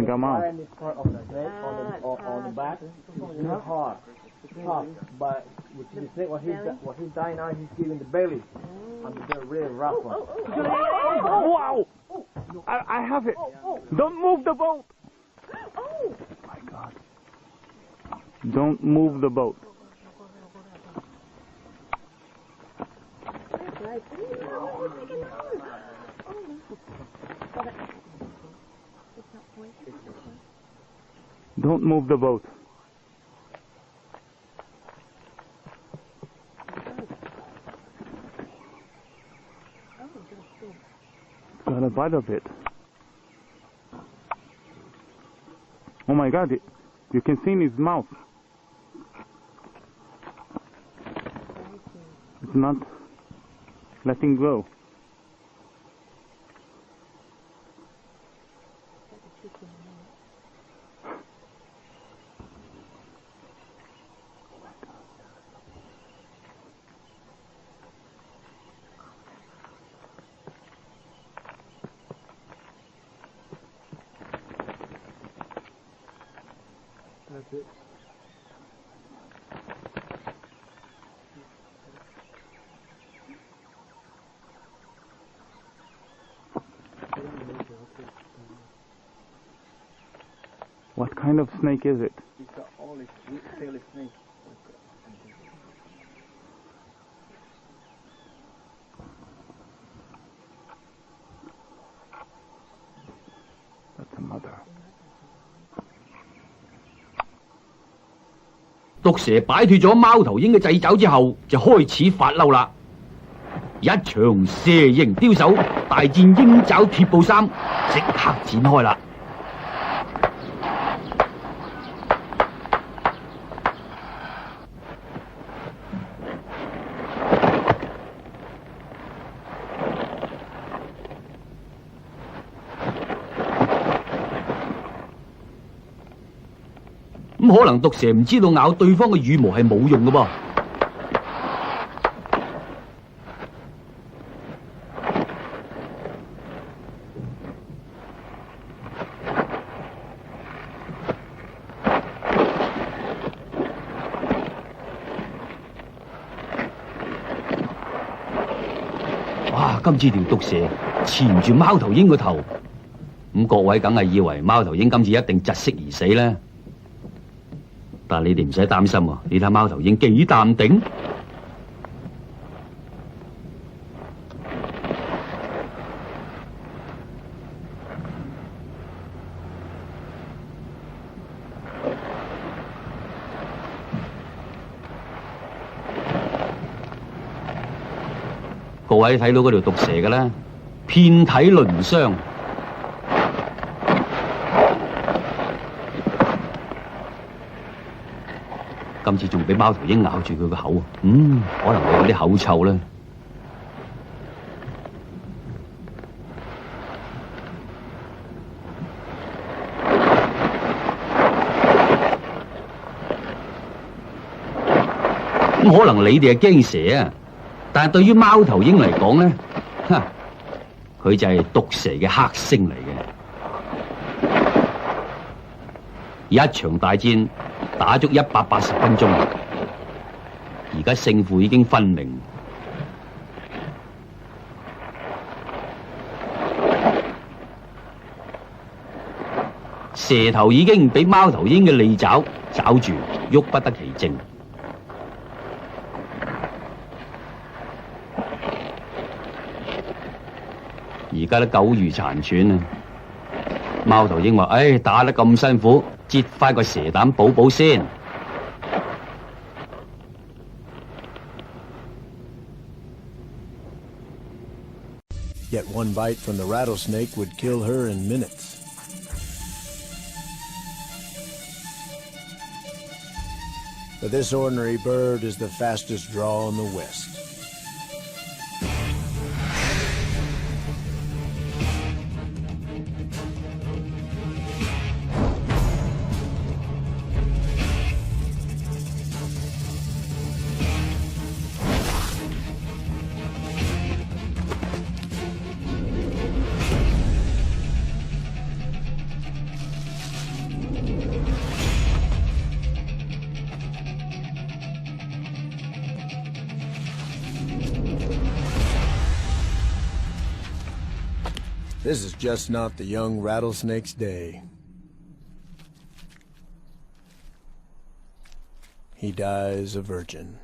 doesn't come out. This part of the snake on the back is hard. It's tough, but with the snake, what he's dying now, he's giving the belly. And they're really rough ones. Wow! I have it. Don't move the boat. Oh my God! Don't move the boat. Don't move the boat. Got a bite of it. Oh my God, you can see in his mouth. It's not letting go. That's it. What kind of snake is it? It's the only sweet-tailed snake. That's a mother. 毒蛇擺脱咗貓頭鷹嘅掣肘之後，就開始發嬲啦！一場蛇形刁手大戰鷹爪鐵布衫即刻展開啦！咁可能毒蛇唔知道咬對方嘅羽毛係冇用嘅噃。哇！今次條毒蛇纏住貓頭鷹個頭，咁各位梗係以為貓頭鷹今次一定窒息而死啦。但係你哋唔使擔心喎，你睇貓頭鷹幾淡定。各位睇到嗰條毒蛇嘅啦，遍體鱗傷。今次仲俾貓頭鷹咬住佢個口，可能會有啲口臭啦。咁可能你哋係驚蛇啊，但係對於貓頭鷹嚟講咧，佢就係毒蛇嘅黑星嚟嘅。一場大戰打足180分鐘，而家勝負已經分明。蛇頭已經俾貓頭鷹嘅利爪抓住，喐不得其正。而家都苟如殘喘啊！貓頭鷹話：唉，打得咁辛苦，擠翻個蛇膽補補先。Yet one bite from the rattlesnake would kill her in minutes. But this ordinary bird is the fastest draw in the West. This is just not the young rattlesnake's day. He dies a virgin.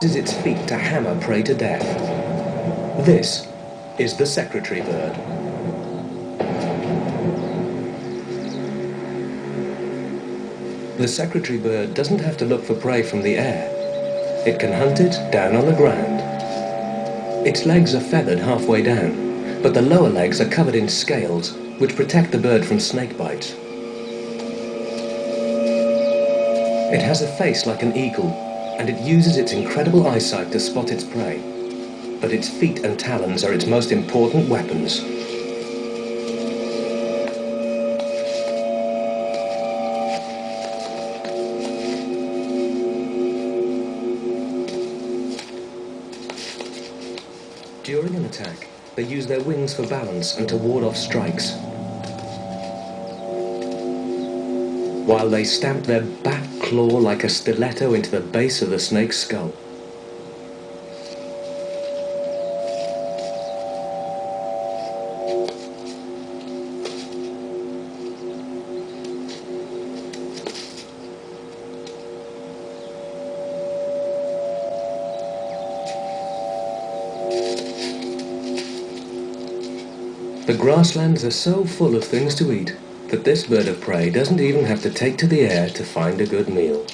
Uses its feet to hammer prey to death. This is the secretary bird. The secretary bird doesn't have to look for prey from the air. It can hunt it down on the ground. Its legs are feathered halfway down, but the lower legs are covered in scales, which protect the bird from snake bites. It has a face like an eagle, and it uses its incredible eyesight to spot its prey. But its feet and talons are its most important weapons. During an attack, they use their wings for balance and to ward off strikes, while they stamp their back claw like a stiletto into the base of the snake's skull. The grasslands are so full of things to eat that this bird of prey doesn't even have to take to the air to find a good meal.